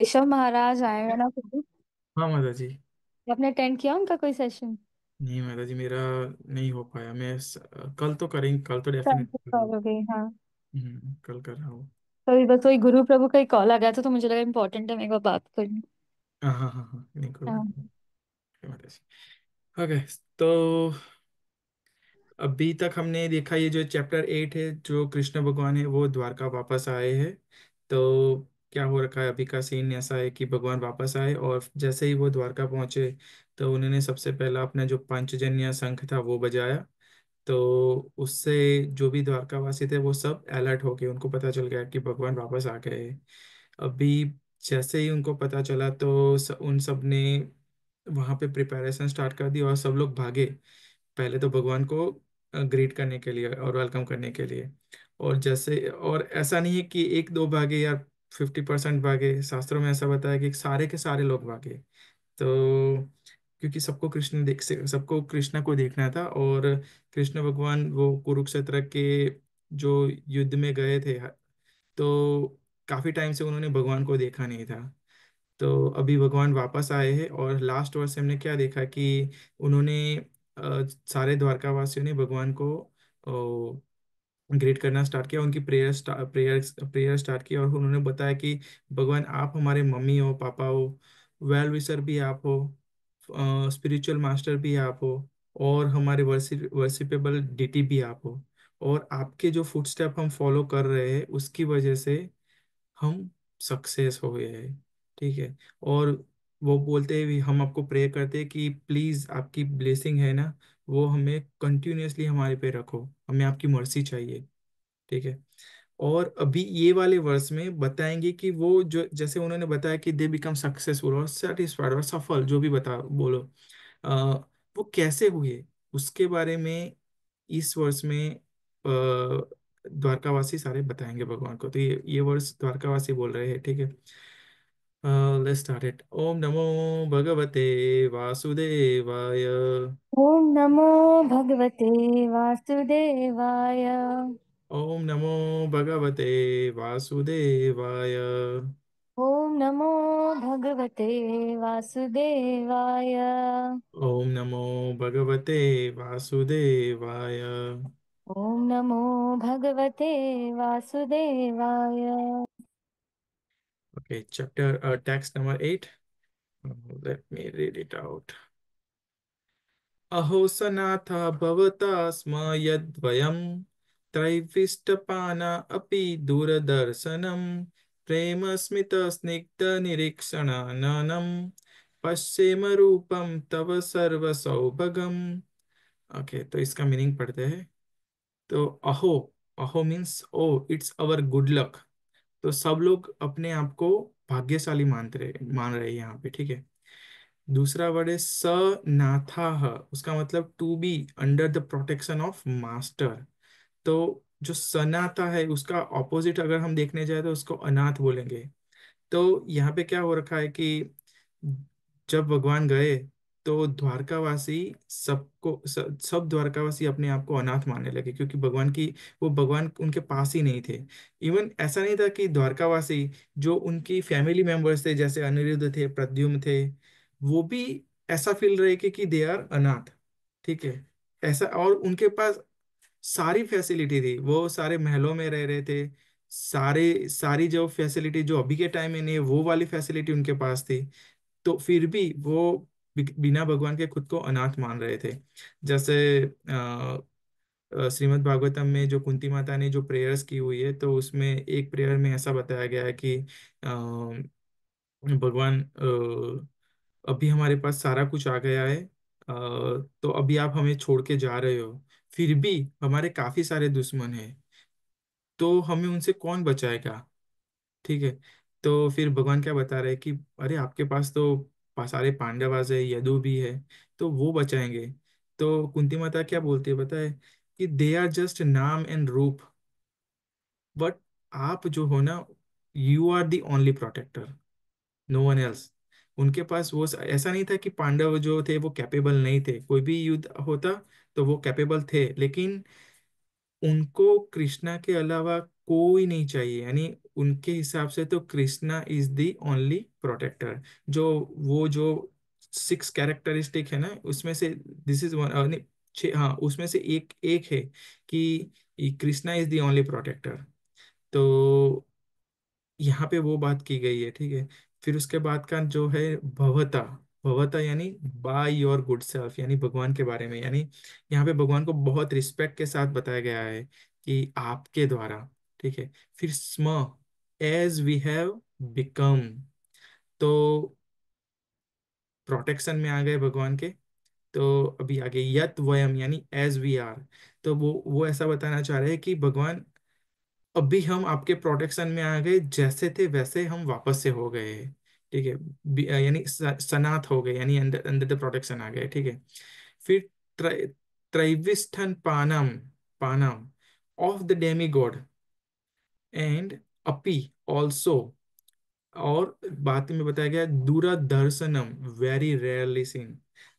ऋषभ महाराज आएंगे ना कुछ। हाँ माता जी। आपने अटेंड किया उनका कोई सेशन? नहीं माता जी, मेरा नहीं हो पाया। कल तो करेंगे, कल तो डेफिनेट करूँ। करोगे हाँ। कल कर रहा हूँ। तो अभी बस वही गुरु प्रभु का ही कॉल आ गया था तो मुझे लगा इम्पोर्टेंट है मेरे को बात करनी। हाँ हाँ हाँ हाँ, नहीं कोई बात हाँ। नहीं। माता जी। ओके। तो अभी तक हमने देखा ये जो चैप्टर 8 है, जो कृष्ण भगवान है वो द्वारका वापस आए हैं। तो क्या हो रखा है, अभी का सीन ऐसा है कि भगवान वापस आए और जैसे ही वो द्वारका पहुंचे तो उन्होंने सबसे पहला अपना जो पंचजन्य शंख था वो बजाया। तो उससे जो भी द्वारकावासी थे वो सब अलर्ट हो गए, उनको पता चल गया कि भगवान वापस आ गए। अभी जैसे ही उनको पता चला तो उन सब ने वहां पे प्रिपरेशन स्टार्ट कर दी और सब लोग भागे। पहले तो भगवान को ग्रीट करने के लिए और वेलकम करने के लिए। और ऐसा नहीं है कि एक दो भागे या 50% भागे, शास्त्रों में ऐसा बताया कि सारे के सारे लोग भागे। तो क्योंकि सबको कृष्णा को देखना था। और कृष्ण भगवान वो कुरुक्षेत्र के जो युद्ध में गए थे, तो काफी टाइम से उन्होंने भगवान को देखा नहीं था। तो अभी भगवान वापस आए हैं और लास्ट वर्ष से हमने क्या देखा कि उन्होंने सारे द्वारकावासियों ने भगवान को ग्रेट करना स्टार्ट किया, उनकी प्रेयर स्टार्ट किया और उन्होंने बताया कि भगवान आप हमारे मम्मी हो, पापा हो, वेल विशर भी आप हो, स्पिरिचुअल मास्टर भी आप हो, और हमारे वर्शिपेबल डिटी भी आप हो। और आपके जो फुटस्टेप हम फॉलो कर रहे हैं उसकी वजह से हम सक्सेस हो गए हैं। ठीक है। और वो बोलते हैं भी, हम आपको प्रे करते हैं कि प्लीज आपकी ब्लेसिंग है ना, वो हमें कंटिन्यूअसली हमारे पे रखो, हमें आपकी मर्सी चाहिए। ठीक है। और अभी ये वाले वर्स में बताएंगे कि वो जो जैसे उन्होंने बताया कि दे बिकम सक्सेसफुल और सेटिस्फाइड और सफल, जो भी बता बोलो, अ, वो कैसे हुए उसके बारे में इस वर्ष में द्वारकावासी सारे बताएंगे भगवान को। तो ये वर्ष द्वारकावासी बोल रहे हैं। ठीक है। Let's start it. ओम नमो भगवते वासुदेवाय। ओम नमो भगवते वासुदेवाय। ओम नमो भगवते वासुदेवाय। ओम नमो भगवते वासुदेवाय। ओम नमो भगवते वासुदेवाय। ओम नमो भगवते वासुदेवाय। Okay, chapter text number 8. Let me read it out. अहो सनाथ भवता स्म यद्वयम् त्रैविष्टपाना अपि दूरदर्शनम् प्रेम स्मित स्निग्ध निरीक्षणाननम् पश्येम रूपम तव सर्व सौभगम। ओके, तो इसका मीनिंग पढ़ते हैं। तो अहो, अहो means oh, it's our good luck. तो सब लोग अपने आप को भाग्यशाली मान रहे हैं यहाँ पे। ठीक है। दूसरा वर्ड है स नाथाह, उसका मतलब to be under the protection of master. तो जो सनाता है उसका ऑपोजिट अगर हम देखने जाए तो उसको अनाथ बोलेंगे। तो यहाँ पे क्या हो रखा है कि जब भगवान गए तो द्वारकावासी सब द्वारकावासी अपने आप को अनाथ मानने लगे, क्योंकि वो भगवान उनके पास ही नहीं थे। इवन ऐसा नहीं था कि द्वारकावासी, जो उनकी फैमिली मेंबर्स थे जैसे अनिरुद्ध थे, प्रद्युम्न थे, वो भी ऐसा फील रहे कि दे आर अनाथ। ठीक है। ऐसा, और उनके पास सारी फैसिलिटी थी, वो सारे महलों में रह रहे थे, सारी जो फैसिलिटी जो अभी के टाइम में नहीं है वो वाली फैसिलिटी उनके पास थी। तो फिर भी वो बिना भगवान के खुद को अनाथ मान रहे थे। जैसे श्रीमद् भागवतम में जो कुंती माता ने जो प्रेयर्स की हुई है, तो उसमें एक प्रेयर में ऐसा बताया गया है कि भगवान, अभी हमारे पास सारा कुछ आ गया है, तो अभी आप हमें छोड़ के जा रहे हो, फिर भी हमारे काफी सारे दुश्मन हैं, तो हमें उनसे कौन बचाएगा। ठीक है। तो फिर भगवान क्या बता रहे हैं कि अरे आपके पास तो सारे पांडवास है, यदु भी है, तो वो बचाएंगे। तो कुंती माता क्या बोलती है बताए कि दे आर जस्ट नाम एंड रूप, बट आप जो हो ना, you are the only protector, no one else. उनके पास वो ऐसा नहीं था कि पांडव जो थे वो कैपेबल नहीं थे, कोई भी युद्ध होता तो वो कैपेबल थे, लेकिन उनको कृष्णा के अलावा कोई नहीं चाहिए, यानी उनके हिसाब से तो Krishna is the only protector. जो वो जो 6 कैरेक्टरिस्टिक है ना, उसमें से दिस इज वन, नहीं, 6, हाँ, उसमें से एक एक है कि Krishna is the only protector. तो यहाँ पे वो बात की गई है, ठीक है। फिर उसके बाद का जो है भवता, भवता यानी बाय योर गुड सेल्फ, यानी भगवान के बारे में, यानी यहाँ पे भगवान को बहुत रिस्पेक्ट के साथ बताया गया है कि आपके द्वारा, ठीक है। फिर स्म, एज वी हैव बिकम, तो प्रोटेक्शन में आ गए भगवान के। तो अभी आगे यत वयम यानी एज वी आर, तो वो ऐसा बताना चाह रहे हैं कि भगवान अभी हम आपके प्रोटेक्शन में आ गए, जैसे थे वैसे हम वापस से हो गए, ठीक है। यानी सनाथ हो गए, यानी अंदर अंदर द प्रोटेक्शन आ गए, ठीक है। फिर त्रैविष्ठन पानम, पानम of the demigod and अपी ऑल्सो, और बाद में बताया गया दूरदर्शनम, वेरी रेयरली सीन।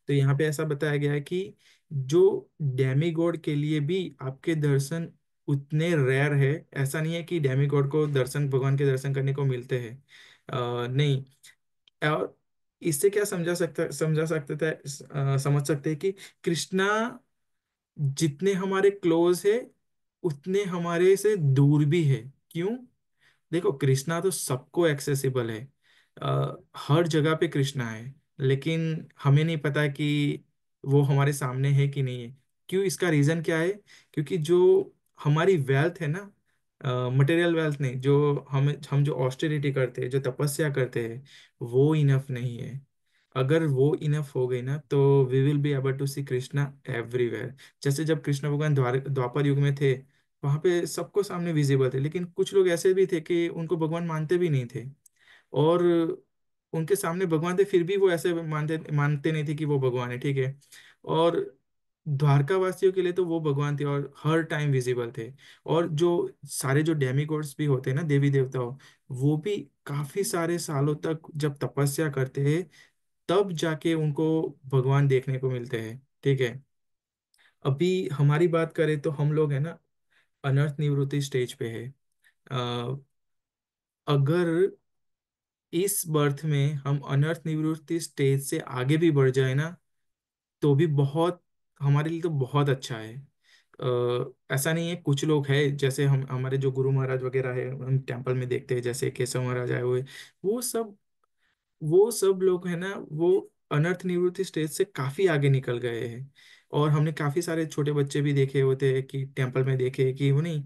तो यहाँ पे ऐसा बताया गया है कि जो डेमीगॉड के लिए भी आपके दर्शन उतने रेयर है। ऐसा नहीं है कि डेमीगॉड को दर्शन, भगवान के दर्शन करने को मिलते हैं, नहीं। और इससे क्या समझा सकता था, समझ सकते हैं कि कृष्णा जितने हमारे क्लोज है उतने हमारे से दूर भी है। क्यों? देखो, कृष्णा तो सबको एक्सेसिबल है, हर जगह पे कृष्णा है, लेकिन हमें नहीं पता कि वो हमारे सामने है कि नहीं है। क्यों? इसका रीजन क्या है? क्योंकि जो हमारी वेल्थ है ना, मटेरियल वेल्थ नहीं, जो हम जो ऑस्टेरिटी करते हैं, जो तपस्या करते हैं, वो इनफ नहीं है। अगर वो इनफ हो गई ना, तो we will be able to see Krishna everywhere. जैसे जब कृष्ण भगवान द्वापर युग में थे, वहां पे सबको सामने विजिबल थे, लेकिन कुछ लोग ऐसे भी थे कि उनको भगवान मानते भी नहीं थे, और उनके सामने भगवान थे, फिर भी वो ऐसे मानते मानते नहीं थे कि वो भगवान है, ठीक है। और द्वारका वासियों के लिए तो वो भगवान थे और हर टाइम विजिबल थे। और जो सारे जो डेमिगॉड्स भी होते हैं ना, देवी देवताओं, वो भी काफी सारे सालों तक जब तपस्या करते हैं, तब जाके उनको भगवान देखने को मिलते हैं, ठीक है। अभी हमारी बात करें तो हम लोग है ना अनर्थ निवृत्ति स्टेज पे है। अ, अगर इस बर्थ में हम अनर्थ निवृत्ति स्टेज से आगे भी बढ़ जाए ना, तो भी बहुत, हमारे लिए तो बहुत अच्छा है। ऐसा नहीं है, कुछ लोग हैं जैसे हम, हमारे जो गुरु महाराज वगैरह है, हम टेम्पल में देखते हैं, जैसे केशव महाराज आए हुए, वो सब वो सब लोग है ना, वो अनर्थ निवृत्ति स्टेज से काफी आगे निकल गए हैं। और हमने काफी सारे छोटे बच्चे भी देखे होते हैं कि टेम्पल में देखे कि वो नहीं,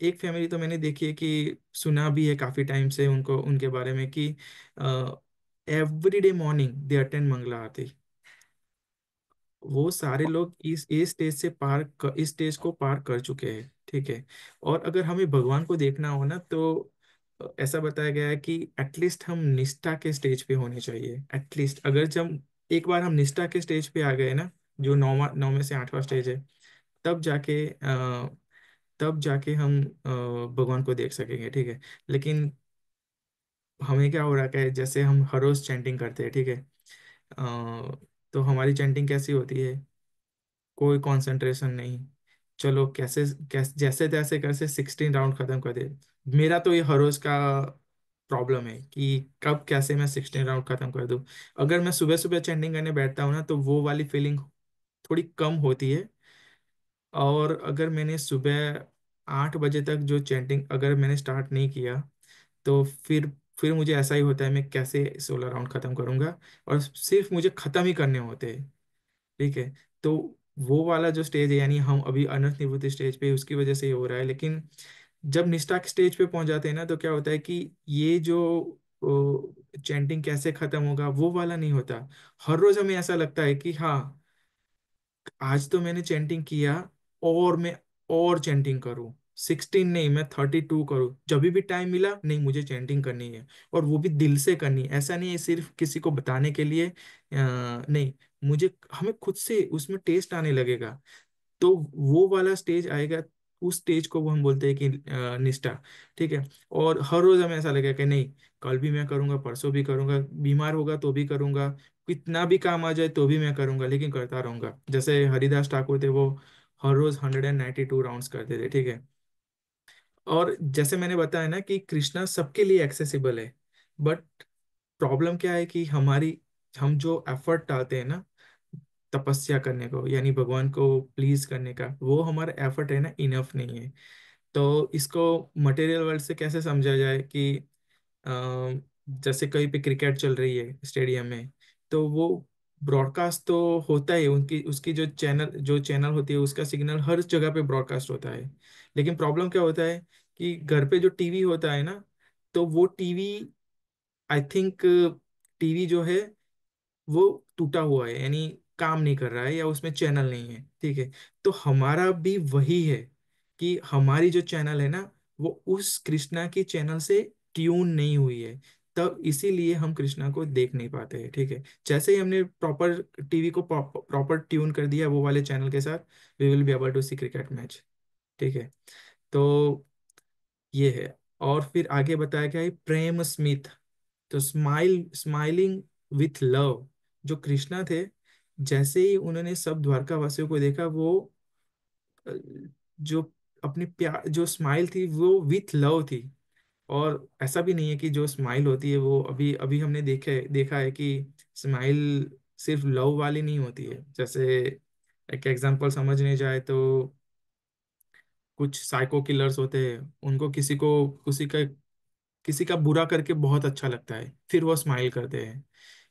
एक फैमिली तो मैंने देखी है कि सुना भी है काफी टाइम से उनको, उनके बारे में कि every day morning they attend Mangala aarti. वो सारे लोग इस स्टेज से इस स्टेज को पार कर चुके हैं, ठीक है। और अगर हमें भगवान को देखना हो ना, तो ऐसा बताया गया है कि एटलीस्ट हम निष्ठा के स्टेज पे होने चाहिए। एटलीस्ट अगर जब एक बार हम निष्ठा के स्टेज पे आ गए ना, जो नौ में से 8वां स्टेज है, तब जाके तब जाके हम भगवान को देख सकेंगे, ठीक है। लेकिन हमें क्या हो रहा है, जैसे हम हर रोज चैंटिंग करते हैं, ठीक है। तो हमारी चैंटिंग कैसी होती है? कोई कंसंट्रेशन नहीं, चलो कैसे कैसे जैसे तैसे कैसे 16 राउंड खत्म कर दे। मेरा तो ये हर रोज का प्रॉब्लम है कि कब कैसे मैं 16 राउंड खत्म कर दूं। अगर मैं सुबह सुबह चैंटिंग करने बैठता हूँ ना, तो वो वाली फीलिंग थोड़ी कम होती है। और अगर मैंने सुबह 8 बजे तक जो चैंटिंग अगर मैंने स्टार्ट नहीं किया, तो फिर मुझे ऐसा ही होता है, मैं कैसे 16 राउंड खत्म करूंगा, और सिर्फ मुझे खत्म ही करने होते हैं, ठीक है। तो वो वाला जो स्टेज है, यानी हम अभी अनर्थ निवृत्ति स्टेज पे, उसकी वजह से ये हो रहा है। लेकिन जब निष्ठा के स्टेज पे पहुंच जाते हैं ना, तो क्या होता है कि ये जो चैंटिंग कैसे खत्म होगा, वो वाला नहीं होता। हर रोज हमें ऐसा लगता है कि हाँ, आज तो मैंने चैंटिंग किया, और मैं और चैंटिंग करूं, 16 नहीं, मैं 32 करूं, जब भी टाइम मिला, नहीं मुझे चैंटिंग करनी है। और वो भी दिल से करनी है, ऐसा नहीं है सिर्फ किसी को बताने के लिए, नहीं, मुझे, हमें खुद से उसमें टेस्ट आने लगेगा। तो वो वाला स्टेज आएगा, उस स्टेज को वो हम बोलते हैं कि निष्ठा, ठीक है। और हर रोज हमें ऐसा लगेगा कि नहीं, कल भी मैं करूंगा, परसों भी करूंगा, बीमार होगा तो भी करूंगा, कितना भी काम आ जाए तो भी मैं करूंगा, लेकिन करता रहूंगा। जैसे हरिदास ठाकुर थे, वो हर रोज 192 राउंड्स करते थे, ठीक है। और जैसे मैंने बताया ना कि कृष्णा सबके लिए एक्सेसिबल है, बट प्रॉब्लम क्या है कि हम जो एफर्ट डालते हैं ना तपस्या करने को, यानी भगवान को प्लीज करने का, वो हमारा एफर्ट है ना इनफ नहीं है। तो इसको मटेरियल वर्ल्ड से कैसे समझा जाए कि अ, जैसे कहीं पे क्रिकेट चल रही है स्टेडियम में, तो वो ब्रॉडकास्ट तो होता है, उनकी उसकी जो चैनल होती है उसका सिग्नल हर जगह पे ब्रॉडकास्ट होता है। लेकिन प्रॉब्लम क्या होता है कि घर पे जो टीवी होता है ना, तो वो टीवी, आई थिंक टीवी जो है वो टूटा हुआ है, यानी काम नहीं कर रहा है या उसमें चैनल नहीं है, ठीक है। तो हमारा भी वही है कि हमारी जो चैनल है ना वो उस कृष्णा की चैनल से ट्यून नहीं हुई है, तब इसीलिए हम कृष्णा को देख नहीं पाते हैं, ठीक है। जैसे ही हमने प्रॉपर टीवी को प्रॉपर ट्यून कर दिया वो वाले चैनल के साथ, we will be able to see cricket match, ठीक है। तो ये है। और फिर आगे बताया गया है प्रेम स्मिथ, तो स्माइलिंग विथ लव। जो कृष्णा थे, जैसे ही उन्होंने सब द्वारका वासियों को देखा, वो अ, जो अपनी प्यार जो स्माइल थी वो विथ लव थी। और ऐसा भी नहीं है कि जो स्माइल होती है वो अभी अभी हमने देखा है कि स्माइल सिर्फ लव वाली नहीं होती है। जैसे एक एग्जांपल समझने जाए तो कुछ साइको किलर्स होते हैं, उनको किसी का बुरा करके बहुत अच्छा लगता है, फिर वो स्माइल करते हैं।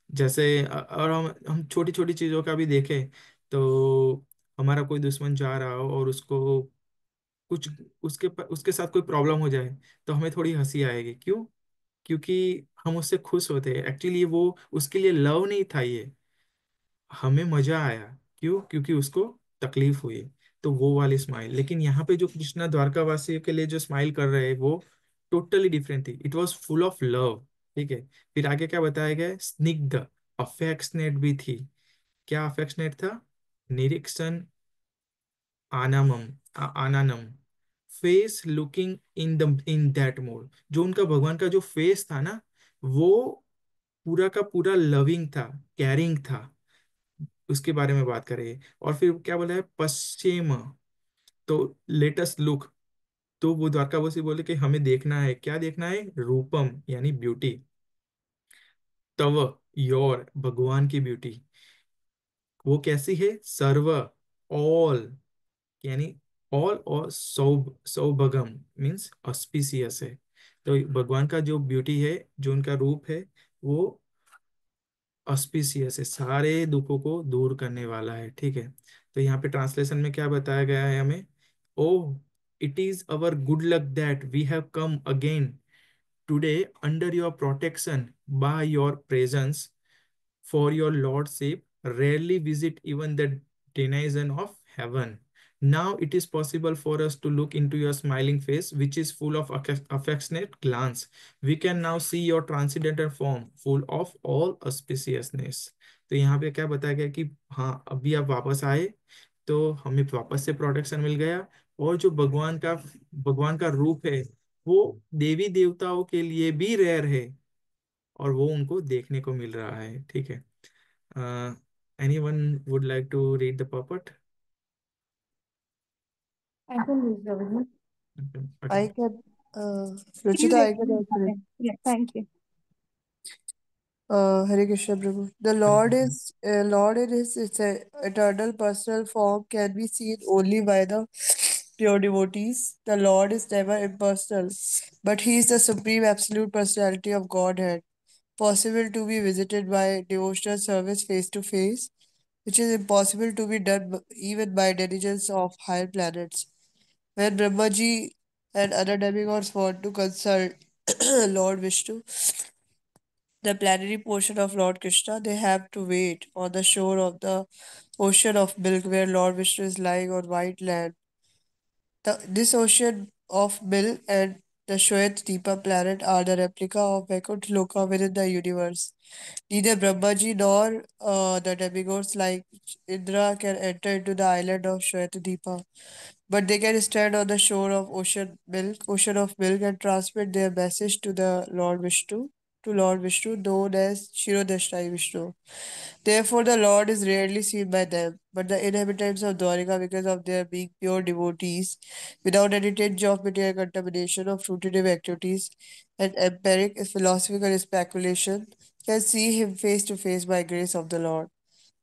जैसे और हम छोटी छोटी चीजों का भी देखें, तो हमारा कोई दुश्मन जा रहा हो और उसको कुछ उसके साथ कोई प्रॉब्लम हो जाए, तो हमें थोड़ी हंसी आएगी, क्यों? क्योंकि हम उससे खुश होते हैं, एक्चुअली वो उसके लिए लव नहीं था ये, हमें मजा आया। क्यों? क्योंकि उसको तकलीफ हुई। तो वो वाली स्माइल। लेकिन यहाँ पे जो कृष्णा द्वारका वासियों के लिए जो स्माइल कर रहे हैं वो टोटली डिफरेंट थी, it was full of love, ठीक है। फिर आगे क्या बताया गया है? स्निग्ध, अफेक्शनेट भी थी। क्या अफेक्शनेट था? निरीक्षण, आनामम, आनानम, face looking in that mode. जो उनका भगवान का जो फेस था ना, वो पूरा का पूरा लविंग था, कैरिंग था। उसके बारे में बात करें। और फिर क्या बोला है? पश्चिम, तो लेटेस्ट लुक। तो वो द्वारकावासी बोले कि हमें देखना है, क्या देखना है? रूपम यानी ब्यूटी, तव योर भगवान की ब्यूटी, वो कैसी है? सर्व, ऑल, यानी ऑल, और सौभगम मीन्स ऑस्पिशियस है। तो भगवान का जो ब्यूटी है, जो उनका रूप है, वो ऑस्पिशियस है, सारे दुखों को दूर करने वाला है, ठीक है। तो यहाँ पे ट्रांसलेशन में क्या बताया गया है हमें? Oh, it is our good luck that we have come again today under your protection by your presence, for your lordship rarely visit even the denizen of heaven. Now it is possible for us to look into your smiling face, which is full of affectionate glance. We can now see your transcendental form, full of all auspiciousness. तो यहाँ पे क्या बताया गया कि हाँ, अभी आप वापस आए तो हमें वापस से प्रोटेक्शन मिल गया। और जो भगवान का रूप है, वो देवी देवताओं के लिए भी रेयर है, और वो उनको देखने को मिल रहा है, ठीक है। Anyone would like to read the puppet? I can use the word. Okay. Okay. I can, You Ruchita, read I can it. answer it. Okay. Yeah, thank you. Hare Krishna Prabhu. The Hare Lord Krishna. is Lord in His eternal personal form can be seen only by the pure devotees. The Lord is never impersonal, but He is the supreme absolute personality of Godhead, possible to be visited by devotional service face to face, which is impossible to be done even by denizens of higher planets. When Brahmaji and other demigods want to consult Lord Vishnu, the planetary portion of Lord Krishna, they have to wait on the shore of the ocean of milk where Lord Vishnu is lying on white land. This ocean of milk and the Shwet Deepa planet are the replica of Vaikuntha Loka within the universe. Neither Brahmaji nor the demigods like Indra can enter into the island of Shweta but they can stand on the shore of ocean of milk, and transmit their message to the Lord Vishnu. to Lord Vishnu, known as Shirodashtai Vishnu. Therefore, the Lord is rarely seen by them, but the inhabitants of Dwarika, because of their being pure devotees, without any tinge of material contamination or fruitive activities and empiric philosophical speculation, can see him face to face by grace of the Lord.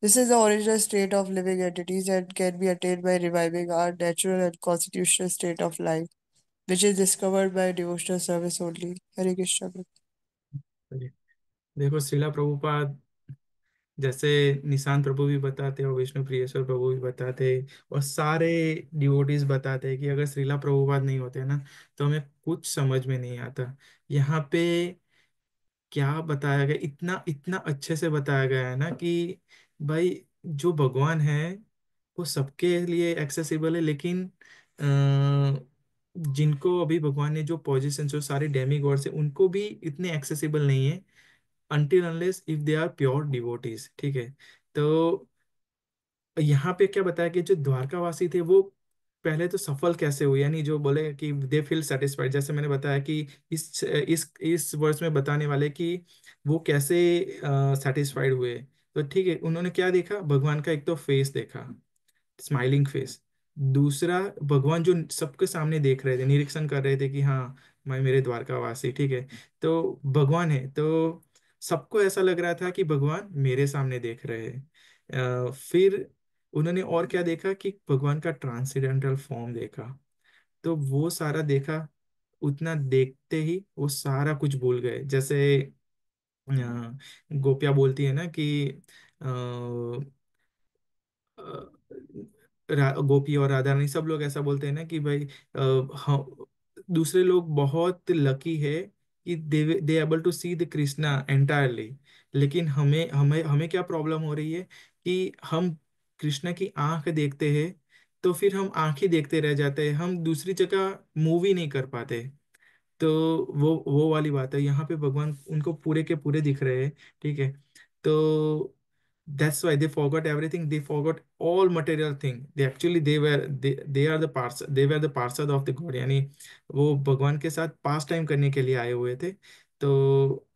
This is the original state of living entities and can be attained by reviving our natural and constitutional state of life, which is discovered by devotional service only. Hare Krishna. देखो श्रीला प्रभुपाद जैसे निशांत प्रभु भी बताते और विष्णु प्रियेश्वर प्रभु भी बताते और सारे devotees बताते हैं कि अगर श्रीला प्रभुपाद नहीं होते ना तो हमें कुछ समझ में नहीं आता। यहाँ पे क्या बताया गया, इतना इतना अच्छे से बताया गया है ना कि भाई जो भगवान है वो सबके लिए एक्सेसिबल है, लेकिन जिनको अभी भगवान ने जो पोजीशन जो सारे डेमी गॉड्स है उनको भी इतने एक्सेसिबल नहीं है until unless if they are pure devotees. ठीक है, तो यहाँ पे क्या बताया कि जो द्वारकावासी थे वो पहले तो सफल कैसे हुए, यानी जो बोले कि दे फील सेटिस्फाइड, जैसे मैंने बताया कि इस वर्ष में बताने वाले कि वो कैसे सेटिस्फाइड हुए। तो ठीक है, उन्होंने क्या देखा, भगवान का एक तो फेस देखा, स्माइलिंग फेस। दूसरा, भगवान जो सबके सामने देख रहे थे, निरीक्षण कर रहे थे कि हाँ मैं मेरे द्वारकावासी, ठीक है, तो भगवान है, तो सबको ऐसा लग रहा था कि भगवान मेरे सामने देख रहे हैं। फिर उन्होंने और क्या देखा कि भगवान का ट्रांसेंडेंटल फॉर्म देखा। तो वो सारा देखा, उतना देखते ही वो सारा कुछ भूल गए। जैसे गोपियाँ बोलती है ना कि गोपी और राधा रानी सब लोग ऐसा बोलते हैं ना कि भाई हाँ, दूसरे लोग बहुत लकी है कि they able to see the Krishna entirely, लेकिन हमें हमें हमें क्या प्रॉब्लम हो रही है कि हम कृष्णा की आंख देखते हैं तो फिर हम आंख ही देखते रह जाते हैं, हम दूसरी जगह मूव ही नहीं कर पाते। तो वो वाली बात है, यहाँ पे भगवान उनको पूरे के पूरे दिख रहे हैं। ठीक है, तो that's why they forgot everything, they forgot all material thing, they actually they are the they were the parsad of the god, यानी वो भगवान के साथ पास टाइम करने के लिए आए हुए थे। तो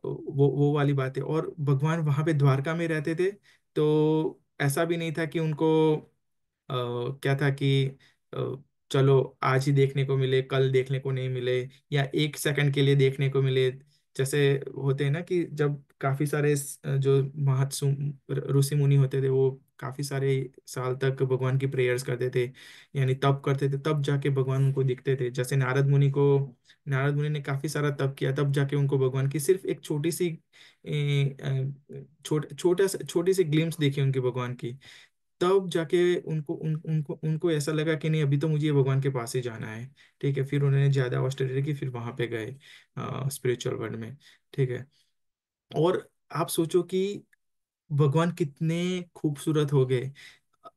वो वाली बात है। और भगवान वहां पे द्वारका में रहते थे, तो ऐसा भी नहीं था कि उनको क्या था कि अ, चलो आज ही देखने को मिले, कल देखने को नहीं मिले, या एक सेकंड के लिए देखने को मिले। जैसे होते हैं ना कि जब काफी सारे जो महत्सु ऋषि मुनि होते थे वो काफी सारे साल तक भगवान की प्रेयर्स करते थे, यानी तप करते थे, तब जाके भगवान उनको दिखते थे। जैसे नारद मुनि ने काफी सारा तप किया, तब जाके उनको भगवान की सिर्फ एक छोटी सी छोटी सी ग्लिम्स देखी उनकी भगवान की। तब जाके उनको ऐसा लगा कि नहीं, अभी तो मुझे भगवान के पास ही जाना है। ठीक है, फिर उन्होंने ज्यादा ऑस्टेरिटी की, फिर वहां पे गए स्पिरिचुअल वर्ल्ड में। ठीक है, और आप सोचो कि भगवान कितने खूबसूरत हो गए।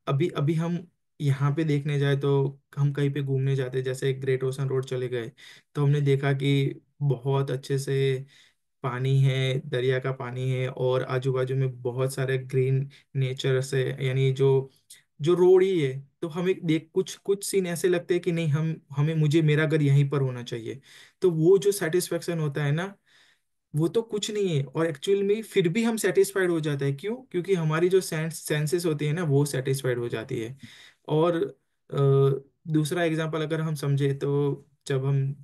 अभी अभी हम यहाँ पे देखने जाए तो हम कहीं पे घूमने जाते, जैसे ग्रेट ओशन रोड चले गए, तो हमने देखा कि बहुत अच्छे से पानी है, दरिया का पानी है, और आजू बाजू में बहुत सारे ग्रीन नेचर से, यानी जो जो रोड ही है, तो हमें देख कुछ कुछ सीन ऐसे लगते हैं कि नहीं, हमें मुझे मेरा घर यहीं पर होना चाहिए। तो वो जो सेटिस्फेक्शन होता है ना, वो तो कुछ नहीं है, और एक्चुअल में फिर भी हम सेटिस्फाइड हो जाते हैं। क्यों? क्योंकि हमारी जो सेंसेस होती है ना वो सेटिस्फाइड हो जाती है। और दूसरा एग्जांपल अगर हम समझे तो जब हम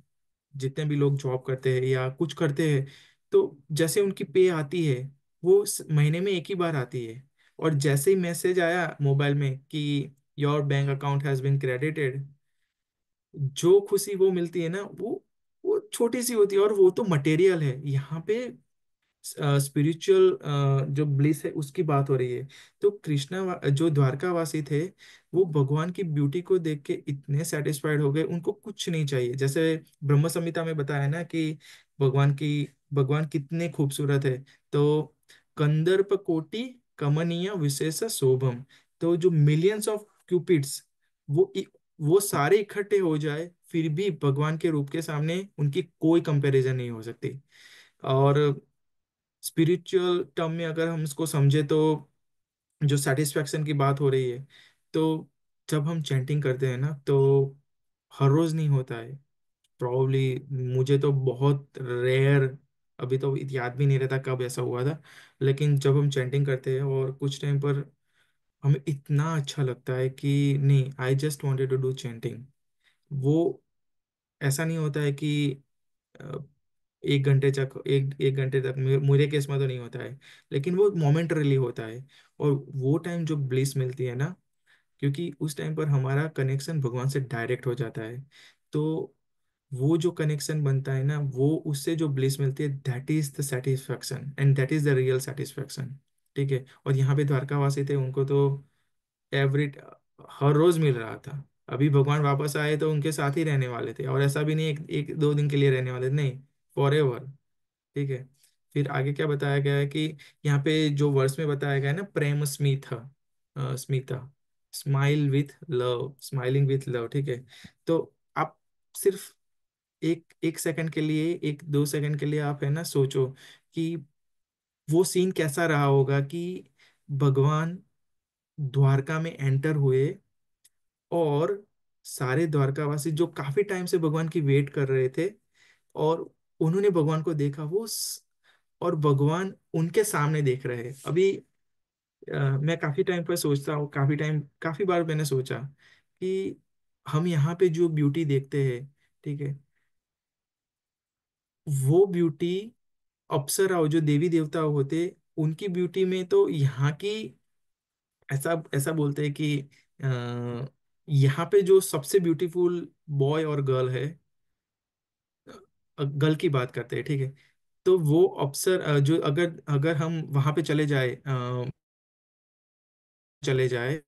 जितने भी लोग जॉब करते हैं या कुछ करते हैं, तो जैसे उनकी पे आती है वो महीने में एक ही बार आती है, और जैसे ही मैसेज आया मोबाइल में कि your bank account has been credited, जो खुशी वो मिलती है ना वो छोटी सी होती है, और वो तो मटेरियल है। यहाँ पे स्पिरिचुअल जो ब्लिस है उसकी बात हो रही है। तो जो द्वारकावासी थे, वो भगवान की ब्यूटी को देख के इतने सेटिस्फाइड हो गए, उनको कुछ नहीं चाहिए। जैसे ब्रह्म संहिता में बताया ना कि भगवान कितने खूबसूरत है। तो कंदर्प कोटि कमनीय विशेष शोभम, तो जो मिलियंस ऑफ क्यूपिड्स वो वो सारे इकट्ठे हो जाए फिर भी भगवान के रूप के सामने उनकी कोई कंपैरिजन नहीं हो सकती। और स्पिरिचुअल टर्म में अगर हम इसको समझे तो जो सेटिस्फैक्शन की बात हो रही है, तो जब हम चैंटिंग करते हैं ना तो हर रोज नहीं होता है, प्रॉब्ली मुझे तो बहुत रेयर अभी तो याद भी नहीं रहता कब ऐसा हुआ था। लेकिन जब हम चैंटिंग करते हैं और कुछ टाइम पर हमें इतना अच्छा लगता है कि नहीं, I just wanted to do chanting. वो ऐसा नहीं होता है कि अ, एक घंटे तक, एक घंटे तक, मेरे केस में तो नहीं होता है, लेकिन वो मोमेंटरीली होता है। और वो टाइम जो ब्लिस मिलती है ना, क्योंकि उस टाइम पर हमारा कनेक्शन भगवान से डायरेक्ट हो जाता है। तो वो जो कनेक्शन बनता है ना, वो उससे जो ब्लिस मिलती है, that is the satisfaction and that is the real satisfaction. ठीक है। और यहाँ पे द्वारकावासी थे, उनको तो एवरी हर रोज मिल रहा था। अभी भगवान वापस आए तो उनके साथ ही रहने वाले थे, और ऐसा भी नहीं एक दो दिन के लिए रहने वाले थे, नहीं, फॉर एवर। ठीक है। फिर आगे क्या बताया गया है कि यहाँ पे जो वर्स में बताया गया है ना, प्रेम Smith, Smita, smile with love, smiling with love. ठीक है। तो आप सिर्फ एक एक सेकंड के लिए, एक दो सेकंड के लिए आप है ना सोचो कि वो सीन कैसा रहा होगा कि भगवान द्वारका में एंटर हुए, और सारे द्वारकावासी जो काफी टाइम से भगवान की वेट कर रहे थे, और उन्होंने भगवान को देखा, और भगवान उनके सामने देख रहे हैं अभी। मैं काफी टाइम पर सोचता हूँ, काफी बार मैंने सोचा कि हम यहाँ पे जो ब्यूटी देखते हैं, ठीक है, वो ब्यूटी अप्सरा जो देवी देवता होते, उनकी ब्यूटी में तो यहाँ की, ऐसा ऐसा बोलते हैं कि यहाँ पे जो सबसे ब्यूटीफुल बॉय और गर्ल है, गर्ल की बात करते हैं, ठीक है, तो वो अप्सर जो अगर अगर हम वहां पे चले जाए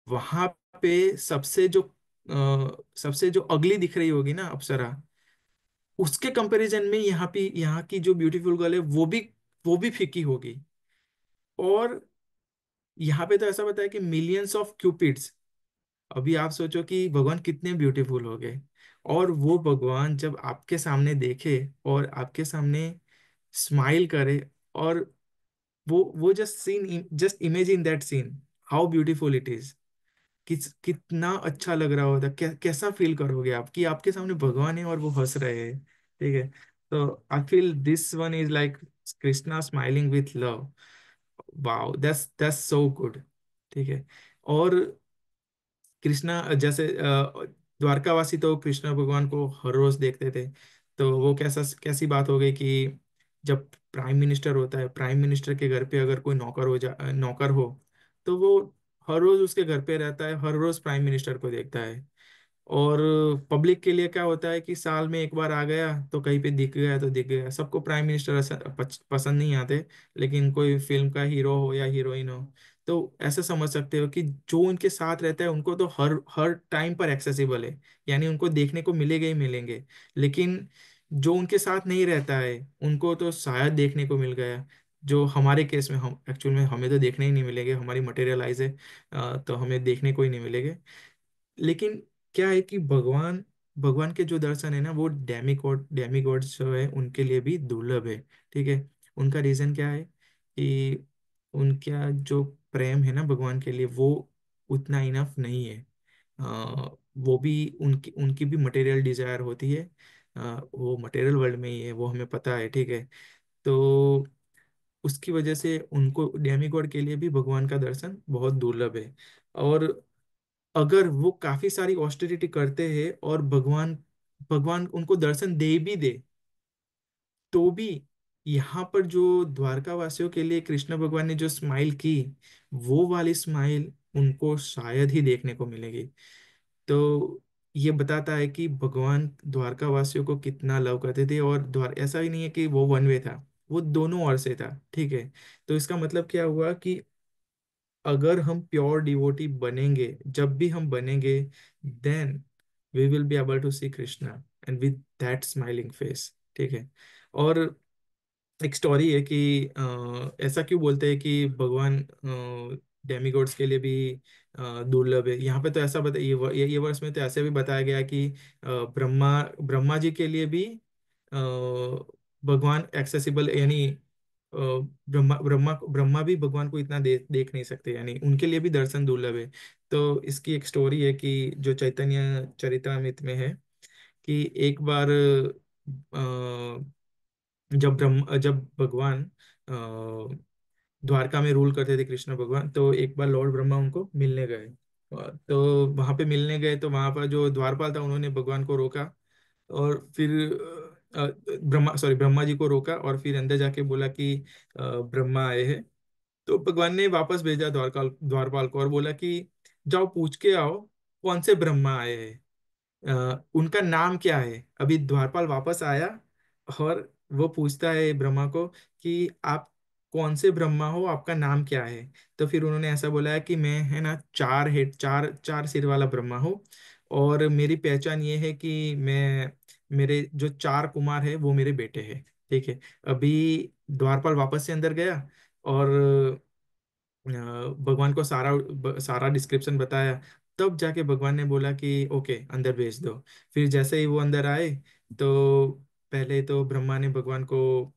वहां पे, सबसे जो अगली दिख रही होगी ना अप्सरा, उसके कंपैरिजन में यहाँ की जो ब्यूटीफुल गर्ल है, वो भी फीकी होगी। और यहाँ पे तो ऐसा बताया कि मिलियंस ऑफ क्यूपिड्स। अभी आप सोचो कि भगवान कितने ब्यूटीफुल हो गए, और वो भगवान जब आपके सामने देखे और आपके सामने स्माइल करे, और वो just imagine that scene, how beautiful it is. कितना अच्छा लग रहा होता, कैसा फील करोगे आप कि आपके सामने भगवान है और वो हंस रहे हैं। ठीक है। तो I feel this one is like Krishna smiling with love. Wow, that's so good. ठीक है। और कृष्णा जैसे द्वारकावासी तो कृष्ण भगवान को हर रोज देखते थे। तो वो कैसी बात हो गई कि जब प्राइम मिनिस्टर होता है, प्राइम मिनिस्टर के घर पे अगर कोई नौकर हो, तो वो हर रोज उसके घर पे रहता है, हर रोज प्राइम मिनिस्टर को देखता है। और पब्लिक के लिए क्या होता है कि साल में एक बार आ गया तो कहीं पे दिख गया तो दिख गया, सबको प्राइम मिनिस्टर पसंद नहीं आते। लेकिन कोई फिल्म का हीरो हो या हीरोइन हो, तो ऐसे समझ सकते हो कि जो उनके साथ रहता है उनको तो हर हर टाइम पर एक्सेसिबल है, यानी उनको देखने को मिलेंगे ही मिलेंगे। लेकिन जो उनके साथ नहीं रहता है, उनको तो शायद देखने को मिल गया। जो हमारे केस में, हम एक्चुअल में हमें तो देखने ही नहीं मिलेंगे, हमारी मटेरियलाइज है, तो हमें देखने को ही नहीं मिलेंगे। लेकिन क्या है कि भगवान भगवान के जो दर्शन है ना, वो डेमिगॉड्स जो है उनके लिए भी दुर्लभ है। ठीक है। उनका रीजन क्या है कि उनका जो प्रेम है ना भगवान के लिए, वो उतना इनफ नहीं है। वो भी, उनकी उनकी भी मटेरियल डिजायर होती है। वो मटेरियल वर्ल्ड में ही है, वो हमें पता है। ठीक है। तो उसकी वजह से उनको, डेमिगॉड के लिए भी भगवान का दर्शन बहुत दुर्लभ है। और अगर वो काफी सारी ऑस्टेरिटी करते हैं और भगवान भगवान उनको दर्शन दे भी दे, तो भी यहाँ पर जो द्वारका वासियों के लिए कृष्ण भगवान ने जो स्माइल की, वो वाली स्माइल उनको शायद ही देखने को मिलेगी। तो ये बताता है कि भगवान द्वारका वासियों को कितना लव करते थे। और द्वार ऐसा ही नहीं है कि वो वन वे था, वो दोनों ओर से था। ठीक है। तो इसका मतलब क्या हुआ कि अगर हम प्योर डिवोटी बनेंगे, जब भी हम बनेंगे, then we will be able to see Krishna and with that smiling face. ठीक है। और एक स्टोरी है कि ऐसा क्यों बोलते हैं कि भगवान डेमिगॉड्स के लिए भी दुर्लभ है। यहाँ पे तो ऐसा बता, ये वर्ष में तो ऐसे भी बताया गया है कि ब्रह्मा ब्रह्मा जी के लिए भी भगवान एक्सेसिबल, यानी ब्रह्मा ब्रह्मा ब्रह्मा भी भगवान को इतना देख नहीं सकते, यानी उनके लिए भी दर्शन दुर्लभ है। तो इसकी एक स्टोरी है कि जो चैतन्य चरितमृत में है, कि एक बार जब भगवान द्वारका में रूल करते थे कृष्ण भगवान, तो एक बार लॉर्ड ब्रह्मा उनको मिलने गए। तो वहां पे मिलने गए तो वहां पर जो द्वारपाल था उन्होंने भगवान को रोका, और फिर ब्रह्मा जी को रोका, और फिर अंदर जाके बोला कि ब्रह्मा आए हैं। तो भगवान ने वापस भेजा द्वारपाल को, और बोला कि जाओ पूछ के आओ कौन से ब्रह्मा आए हैं, उनका नाम क्या है। अभी द्वारपाल वापस आया, और वो पूछता है ब्रह्मा को कि आप कौन से ब्रह्मा हो, आपका नाम क्या है। तो फिर उन्होंने ऐसा बोला है कि मैं है ना चार हेड चार चार सिर वाला ब्रह्मा हूँ, और मेरी पहचान ये है कि मैं मेरे जो चार कुमार है वो मेरे बेटे हैं। ठीक है। अभी द्वारपाल वापस से अंदर गया, और भगवान को सारा डिस्क्रिप्शन बताया। तब जाके भगवान ने बोला कि ओके अंदर भेज दो। फिर जैसे ही वो अंदर आए, तो पहले तो ब्रह्मा ने भगवान को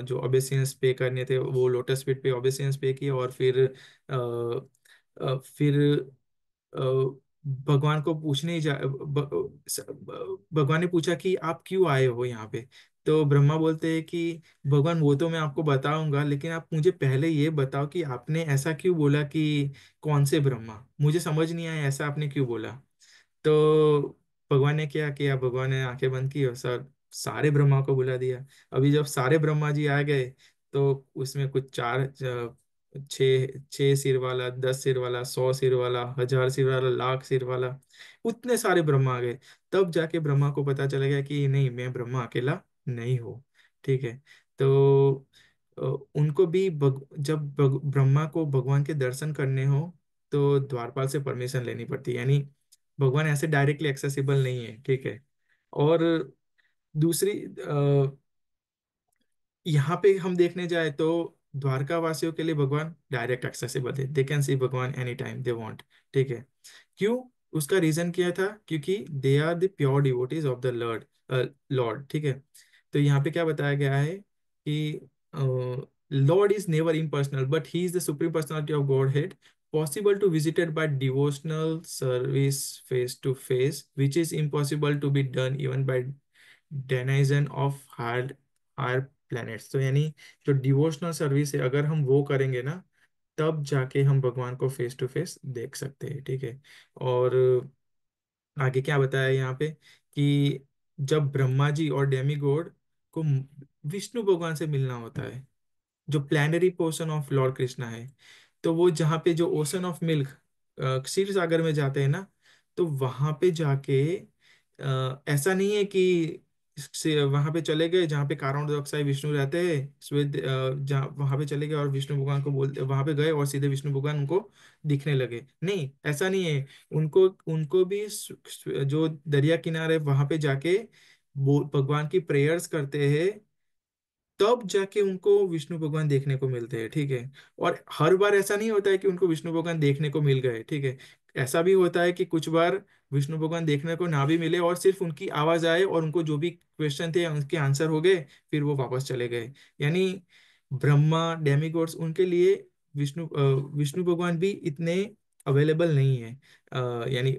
जो ओबेसियंस पे करने थे वो लोटस फीट पे ओबेसियंस पे किए, और फिर अ, भगवान को पूछने ही भगवान ने पूछा कि आप क्यों आए हो यहाँ पे। तो ब्रह्मा बोलते हैं कि भगवान वो तो मैं आपको बताऊंगा, लेकिन आप मुझे पहले ये बताओ कि आपने ऐसा क्यों बोला कि कौन से ब्रह्मा, मुझे समझ नहीं आया ऐसा आपने क्यों बोला। तो भगवान ने क्या किया, भगवान ने आंखें बंद की और सारे ब्रह्मा को बुला दिया। अभी जब सारे ब्रह्मा जी आ गए, तो उसमें कुछ छः छः सिर वाला, 10 सिर वाला, 100 सिर वाला, 1000 सिर वाला, लाख सिर वाला, उतने सारे ब्रह्मा आ गए। तब जाके ब्रह्मा को पता चल गया कि नहीं, मैं ब्रह्मा अकेला नहीं हूँ। ठीक है। तो अ, उनको भी ब्रह्मा को भगवान के दर्शन करने हो तो द्वारपाल से परमिशन लेनी पड़ती है, यानी भगवान ऐसे डायरेक्टली एक्सेसिबल नहीं है। ठीक है। और दूसरी यहाँ पे हम देखने जाए तो द्वारका वासियों के लिए भगवान डायरेक्ट एक्सेसिबल है, दे कैन सी भगवान एनी टाइम दे वांट। ठीक है। क्यों? उसका रीजन क्या था? क्योंकि they are the pure devotees of the lord. Lord. ठीक है। तो यहाँ पे क्या बताया गया है कि Lord is never impersonal, but he is the supreme personality of God head, possible to visited by devotional service face to face, which is impossible to be done even by denizen of higher planets। तो यानी जो devotional service है, अगर हम वो करेंगे ना, तब जाके हम भगवान को फेस टू फेस देख सकते हैं। ठीक है। और आगे क्या बताया यहाँ पे कि जब ब्रह्मा जी और डेमीगॉड को विष्णु भगवान से मिलना होता है, जो plenary portion of Lord Krishna है, तो वो जहाँ पे जो ओशन ऑफ मिल्क क्षीर सागर में जाते हैं ना, तो वहां पे जाके ऐसा नहीं है कि से वहां पे चले गए जहाँ पे कारण दक्षाई विष्णु रहते हैं, श्वेत जहाँ वहां पे चले गए और विष्णु भगवान को बोलते, वहां पे गए और सीधे विष्णु भगवान उनको दिखने लगे। नहीं, ऐसा नहीं है। उनको उनको भी जो दरिया किनारे वहां पे जाके भगवान की प्रेयर्स करते हैं, तब जाके उनको विष्णु भगवान देखने को मिलते हैं। ठीक है। और हर बार ऐसा नहीं होता है कि उनको विष्णु भगवान देखने को मिल गए। ठीक है। ऐसा भी होता है कि कुछ बार विष्णु भगवान देखने को ना भी मिले, और सिर्फ उनकी आवाज आए और उनको जो भी क्वेश्चन थे उनके आंसर हो गए, फिर वो वापस चले गए। यानी ब्रह्मा डेमिगॉड्स उनके लिए विष्णु भगवान भी इतने अवेलेबल नहीं है, यानी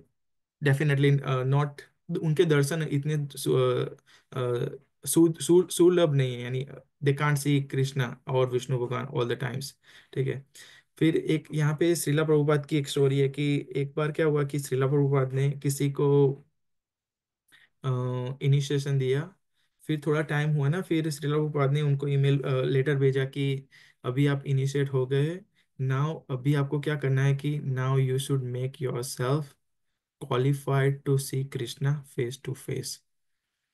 डेफिनेटली नॉट, उनके दर्शन इतने सुलभ नहीं है, यानी दे कांट सी कृष्णा और विष्णु भगवान ऑल द टाइम्स। ठीक है। फिर एक यहाँ पे श्रीला प्रभुपाद की एक स्टोरी है कि एक बार क्या हुआ कि श्रीला प्रभुपाद ने किसी को इनिशिएशन दिया। फिर थोड़ा टाइम हुआ ना, फिर श्रीला प्रभुपाद ने उनको ईमेल लेटर भेजा कि अभी आप इनिशिएट हो गए, नाउ अभी आपको क्या करना है कि now you should make yourself qualified to see Krishna face to face.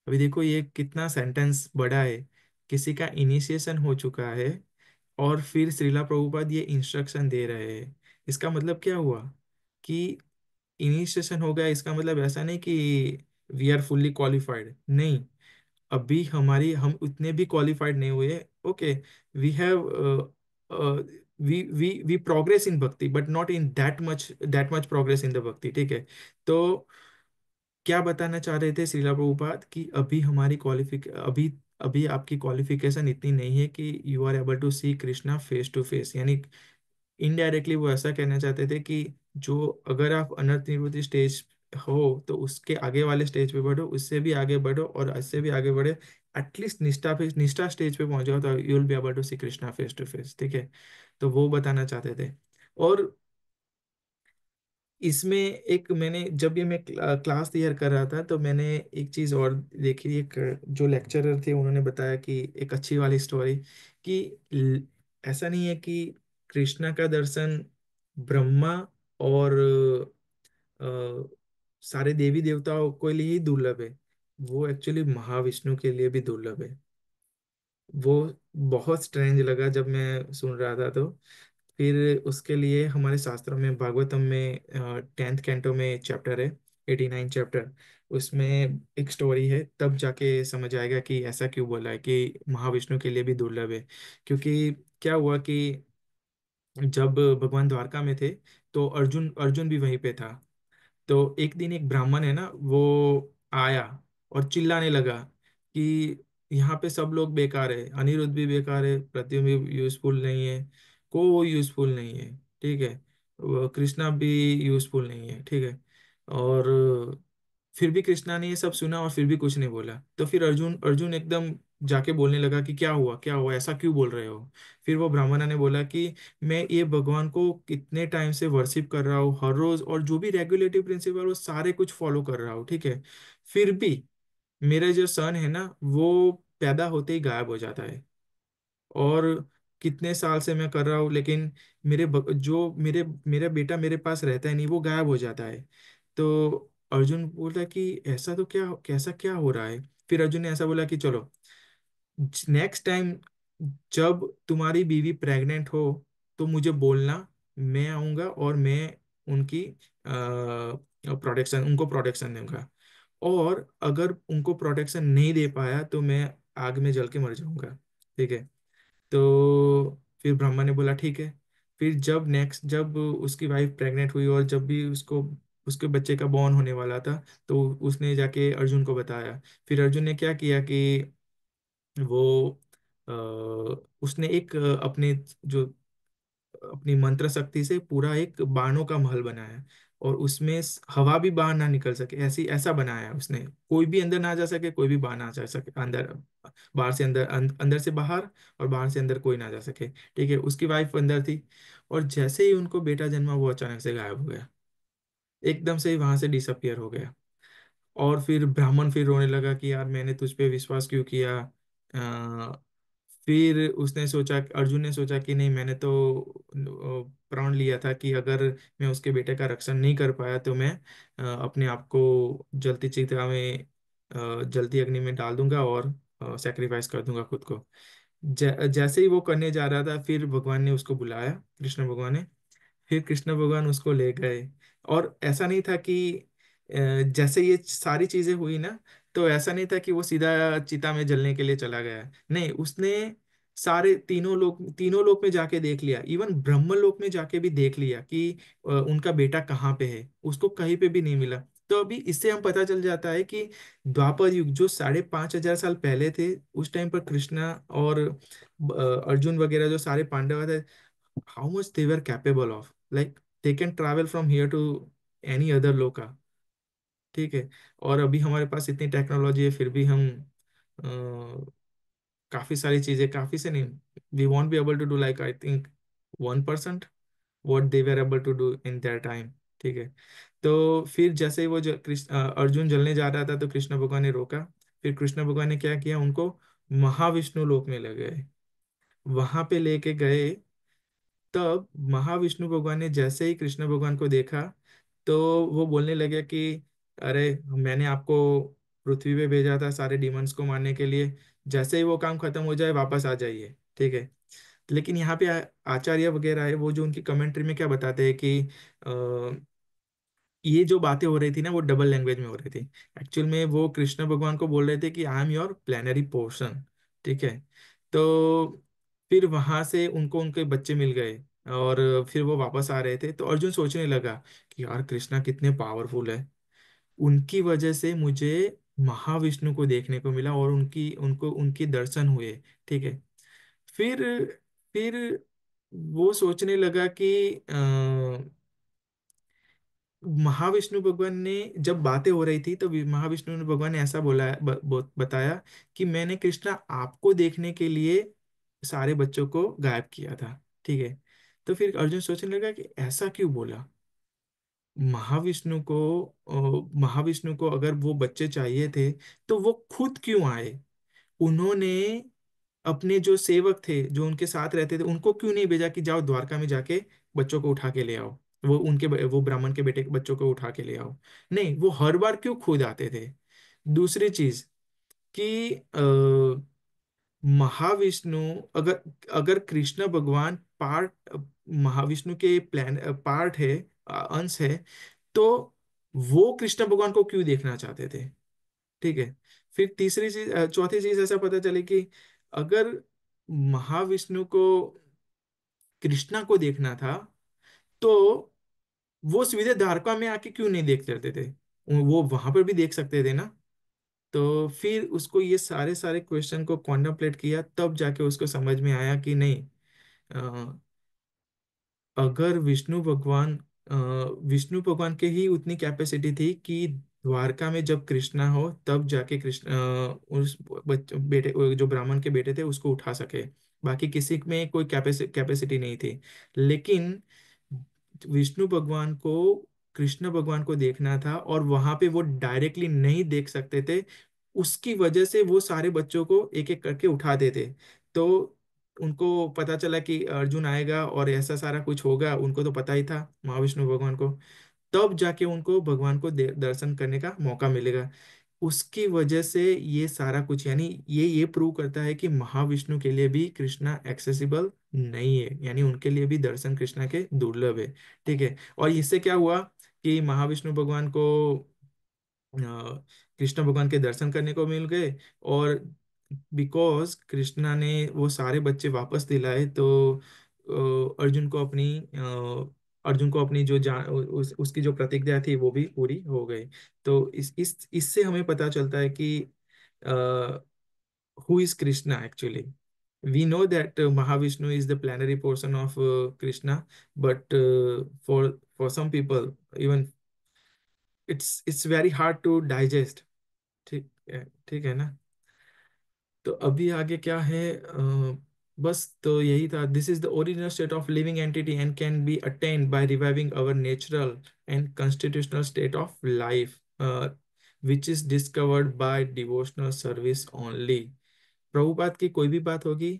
अभी देखो ये कितना सेंटेंस बड़ा है। किसी का इनिशिएशन हो चुका है, और फिर श्रीला प्रभुपाद ये इंस्ट्रक्शन दे रहे हैं। इसका मतलब क्या हुआ कि इनिशिएशन हो गया, इसका मतलब ऐसा नहीं कि वी आर फुल्ली क्वालिफाइड, नहीं। अभी हम उतने भी क्वालिफाइड नहीं हुए। Okay, we have we progress in bhakti, but not in that much progress in the bhakti. ठीक है। तो क्या बताना चाह रहे थे श्रीला प्रभुपाद कि अभी हमारी क्वालिफिक अभी अभी आपकी क्वालिफिकेशन इतनी नहीं है कि you are able to see Krishna face to face. यानी इनडायरेक्टली वो ऐसा कहना चाहते थे कि जो अगर आप अनंत निवृत्ति स्टेज हो तो उसके आगे वाले स्टेज पे बढ़ो, उससे भी आगे बढ़ो और इससे भी आगे बढ़े, एटलीस्ट निष्ठा स्टेज पे पहुंच जाओ तो you will be able to see Krishna face to face, ठीक है। तो वो बताना चाहते थे। और इसमें एक मैंने जब ये मैं क्लास तैयार कर रहा था तो मैंने एक चीज और देखी। एक जो लेक्चरर थे उन्होंने बताया कि एक अच्छी वाली स्टोरी कि ऐसा नहीं है कि कृष्णा का दर्शन ब्रह्मा और अ, सारे देवी देवताओं के लिए ही दुर्लभ है, वो एक्चुअली महाविष्णु के लिए भी दुर्लभ है। वो बहुत स्ट्रेंज लगा जब मैं सुन रहा था। तो फिर उसके लिए हमारे शास्त्रों में भागवतम में 10th कैंटो में चैप्टर है 89 चैप्टर, उसमें एक स्टोरी है, तब जाके समझ आएगा कि ऐसा क्यों बोला है कि महाविष्णु के लिए भी दुर्लभ है। क्योंकि क्या हुआ कि जब भगवान द्वारका में थे तो अर्जुन अर्जुन भी वहीं पे था। तो एक दिन एक ब्राह्मण है ना, वो आया और चिल्लाने लगा कि यहाँ पे सब लोग बेकार है, अनिरुद्ध भी बेकार है, प्रद्युम्न भी यूजफुल नहीं है, कोई यूजफुल नहीं है, ठीक है, वो कृष्णा भी यूजफुल नहीं है, ठीक है। और फिर भी कृष्णा ने ये सब सुना और फिर भी कुछ नहीं बोला। तो फिर अर्जुन अर्जुन एकदम जाके बोलने लगा कि क्या हुआ, ऐसा क्यों बोल रहे हो। फिर वो ब्राह्मण ने बोला कि मैं ये भगवान को कितने टाइम से वर्शिप कर रहा हूँ हर रोज, और जो भी रेगुलेटिव प्रिंसिपल वो सारे कुछ फॉलो कर रहा हूँ, ठीक है। फिर भी मेरा जो सन है ना वो पैदा होते ही गायब हो जाता है, और कितने साल से मैं कर रहा हूँ लेकिन जो मेरा बेटा मेरे पास रहता है नहीं, वो गायब हो जाता है। तो अर्जुन बोलता है कि ऐसा तो क्या कैसा क्या हो रहा है। फिर अर्जुन ने ऐसा बोला कि चलो नेक्स्ट टाइम जब तुम्हारी बीवी प्रेग्नेंट हो तो मुझे बोलना, मैं आऊंगा और मैं उनकी प्रोटेक्शन उनको प्रोटेक्शन दूंगा, और अगर उनको प्रोटेक्शन नहीं दे पाया तो मैं आग में जल के मर जाऊंगा, ठीक है। तो फिर ब्रह्मा ने बोला ठीक है। फिर जब उसकी वाइफ प्रेग्नेंट हुई और जब भी उसको उसके बच्चे का बॉर्न होने वाला था, तो उसने जाके अर्जुन को बताया। फिर अर्जुन ने क्या किया कि वो अ, उसने एक अपने जो अपनी मंत्र शक्ति से पूरा एक बाणों का महल बनाया, और उसमें हवा भी बाहर ना निकल सके, ऐसी ऐसा बनाया उसने, कोई भी अंदर ना जा सके, कोई भी बाहर ना जा सके, अंदर बाहर से अंदर अंदर से बाहर, और बाहर से अंदर कोई ना जा सके, ठीक है। उसकी वाइफ अंदर थी, और जैसे ही उनको बेटा जन्मा वो अचानक से गायब हो गया, एकदम से ही वहां से डिसअपियर हो गया। और फिर ब्राह्मण फिर रोने लगा कि यार मैंने तुझ पे विश्वास क्यों किया। फिर उसने सोचा, अर्जुन ने सोचा कि नहीं, मैंने तो प्रण लिया था कि अगर मैं उसके बेटे का रक्षण नहीं कर पाया तो मैं अपने आप को जलती चिता में जलती अग्नि में डाल दूंगा और सेक्रीफाइस कर दूंगा खुद को। जैसे ही वो करने जा रहा था फिर भगवान ने उसको बुलाया, कृष्ण भगवान ने। फिर कृष्ण भगवान उसको ले गए। और ऐसा नहीं था कि जैसे ये सारी चीजें हुई ना, तो ऐसा नहीं था कि वो सीधा चिता में जलने के लिए चला गया, नहीं, उसने सारे तीनों लोक में जाके देख लिया, इवन ब्रह्म लोक में जाके भी देख लिया कि उनका बेटा कहाँ पे है, उसको कहीं पे भी नहीं मिला। तो अभी इससे हम पता चल जाता है कि द्वापर युग जो 5,500 साल पहले थे, उस टाइम पर कृष्णा और अर्जुन वगैरह जो सारे पांडव थे, how much they were capable of, like they can travel from here to any other loka, ठीक है। और अभी हमारे पास इतनी टेक्नोलॉजी है फिर भी हम काफी सारी चीजें, काफी से नहीं, we won't be able to do like I think 1% what they were able to do in their time, ठीक है। तो फिर जैसे ही वो अर्जुन जलने जा रहा था तो कृष्ण भगवान ने रोका। फिर कृष्ण भगवान ने क्या किया, उनको महाविष्णु लोक में ले गए, वहां पे लेके गए। तब महाविष्णु भगवान ने जैसे ही कृष्ण भगवान को देखा तो वो बोलने लगे कि अरे मैंने आपको पृथ्वी पे भेजा था सारे डिमंस को मारने के लिए, जैसे ही वो काम खत्म हो जाए वापस आ जाइए, ठीक है। लेकिन यहाँ पे आचार्य वगैरह है वो जो उनकी कमेंट्री में क्या बताते हैं कि ये जो बातें हो रही थी ना वो डबल लैंग्वेज में हो रही थी। एक्चुअल में वो कृष्ण भगवान को बोल रहे थे कि I am your plenary portion, ठीक है। तो फिर वहां से उनको उनके बच्चे मिल गए, और फिर वो वापस आ रहे थे तो अर्जुन सोचने लगा कि यार कृष्णा कितने पावरफुल है, उनकी वजह से मुझे महाविष्णु को देखने को मिला और उनकी दर्शन हुए, ठीक है। फिर फिर वो सोचने लगा कि महाविष्णु भगवान ने जब बातें हो रही थी तो महाविष्णु भगवान ने ऐसा बोला, बताया कि मैंने कृष्णा आपको देखने के लिए सारे बच्चों को गायब किया था। ठीक है। तो फिर अर्जुन सोचने लगा कि ऐसा क्यों बोला। महाविष्णु को महाविष्णु को अगर वो बच्चे चाहिए थे तो वो खुद क्यों आए। उन्होंने अपने जो सेवक थे जो उनके साथ रहते थे उनको क्यों नहीं भेजा कि जाओ द्वारका में जाके बच्चों को उठा के ले आओ, वो ब्राह्मण के बेटे के बच्चों को उठा के ले आओ। नहीं, वो हर बार क्यों खुद आते थे। दूसरी चीज कि महाविष्णु, अगर अगर कृष्ण भगवान पार्ट महाविष्णु के प्लान पार्ट है, अंश है, तो वो कृष्ण भगवान को क्यों देखना चाहते थे। ठीक है। फिर तीसरी चीज, चौथी चीज ऐसा पता चली कि अगर महाविष्णु को कृष्णा को देखना था तो वो सीधे द्वारका में आके क्यों नहीं देख लेते थे, वो वहां पर भी देख सकते थे ना। तो फिर उसको ये सारे सारे क्वेश्चन को कॉन्टम्पलेट किया, तब जाके उसको समझ में आया कि नहीं, अगर विष्णु भगवान के ही उतनी कैपेसिटी थी कि द्वारका में जब कृष्णा हो तब जाके कृष्ण उस बेटे जो ब्राह्मण के बेटे थे उसको उठा सके। बाकी किसी में कोई कैपेसिटी नहीं थी। लेकिन विष्णु भगवान को कृष्ण भगवान को देखना था और वहां पे वो डायरेक्टली नहीं देख सकते थे। उसकी वजह से वो सारे बच्चों को एक एक करके उठाते थे। तो उनको पता चला कि अर्जुन आएगा और ऐसा सारा कुछ होगा, उनको तो पता ही था महाविष्णु भगवान को। तब जाके उनको भगवान को दर्शन करने का मौका मिलेगा। उसकी वजह से ये सारा कुछ, यानी ये प्रूव करता है कि महाविष्णु के लिए भी कृष्णा एक्सेसिबल नहीं है, यानी उनके लिए भी दर्शन कृष्णा के दुर्लभ है। ठीक है। और इससे क्या हुआ कि महाविष्णु भगवान को कृष्ण भगवान के दर्शन करने को मिल गए। और बिकॉज कृष्णा ने वो सारे बच्चे वापस दिलाए तो अर्जुन को अपनी जो उसकी जो प्रतिज्ञा थी वो भी पूरी हो गई। तो इससे हमें पता चलता है कि who is Krishna actually. we know that Mahavishnu is the plenary portion of Krishna, but for some people even it's very hard to digest। ठीक है ना। तो अभी आगे क्या है, बस तो यही था। This is the original state of living entity and can be attend bye reviving our natural and constitutional state of life, which is discovered by devotional service only. Prabhupada की कोई भी बात होगी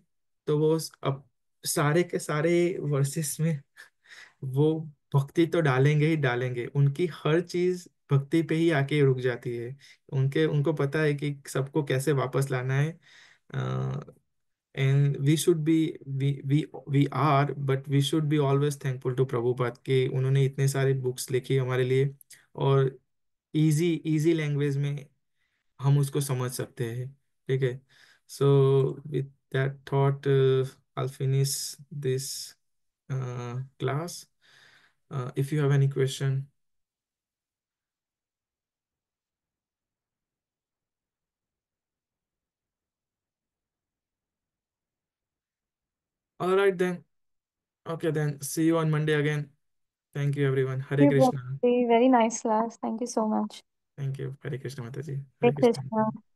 तो वो अब सारे के सारे वर्सेस में वो भक्ति तो डालेंगे ही डालेंगे। उनकी हर चीज भक्ति पे ही आके रुक जाती है। उनको पता है कि सबको कैसे वापस लाना है। And we should be we are but we should be always thankful to Prabhupada के उन्होंने इतने सारे बुक्स लिखी हमारे लिए। और इजी इजी लैंग्वेज में हम उसको समझ सकते हैं। ठीक है। So with that thought I'll finish this class. If you have any question. All right then. Okay then. See you on Monday again. Thank you everyone. Hare Krishna. Very nice class. Thank you so much. Thank you. Hare Krishna Mataji. Hare Hare Krishna. Krishna.